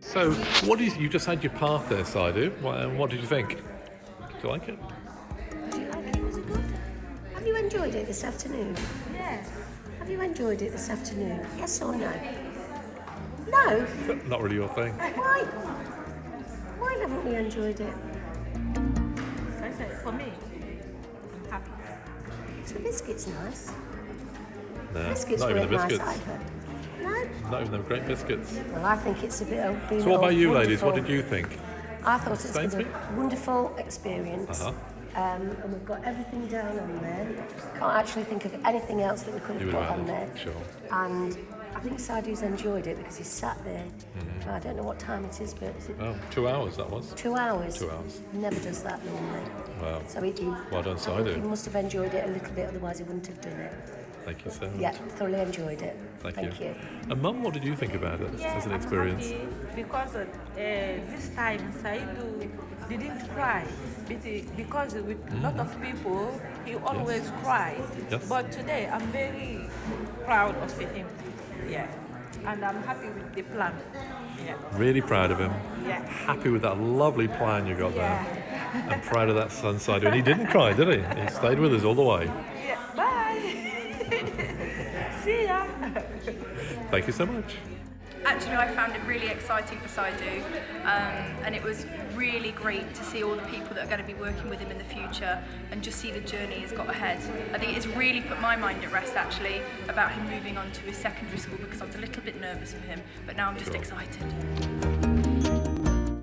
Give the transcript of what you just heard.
So, what do you just had your path there, Saidu. What did you think? Do you like it? Do you like it? Was it good? Have you enjoyed it this afternoon? Yes. Have you enjoyed it this afternoon? Yes or no? No? Not really your thing. Why? Why haven't we enjoyed it? I said, for me, I'm happy. So the biscuit's nice. No, Biscuits not even weren't the nice biscuits. either. No? Not even them great biscuits. Well, I think it's a bit of being So what about you, ladies? What wonderful. did you think? I thought it's been Sainsbury? a wonderful experience. Uh-huh. And we've got everything down on there. Can't actually think of anything else that we could have You put would have on there. added, sure. And I think Saidu's enjoyed it because he sat there. I don't know what time it is, but is it Oh, 2 hours that was. 2 hours? 2 hours. He never does that normally. Wow. So Well done, I think he Saidu. must have enjoyed it a little bit, otherwise he wouldn't have done it. Thank you so much. Yeah, thoroughly enjoyed it. Thank you. And Mum, what did you think about it as an experience? I'm happy because this time Saidu didn't cry because with a lot of people he always cries. Yes. But today I'm very proud of him. Yeah. And I'm happy with the plan. Yeah. Really proud of him. Yeah. Happy with that lovely plan you got Yeah. there. And proud of that son, Saidu. And he didn't cry, did he? He stayed with us all the way. Yeah. Bye. See ya. Thank you so much. Actually, I found it really exciting for Saidu, and it was really great to see all the people that are going to be working with him in the future and just see the journey he's got ahead. I think it's really put my mind at rest actually about him moving on to his secondary school because I was a little bit nervous for him, but now I'm just excited.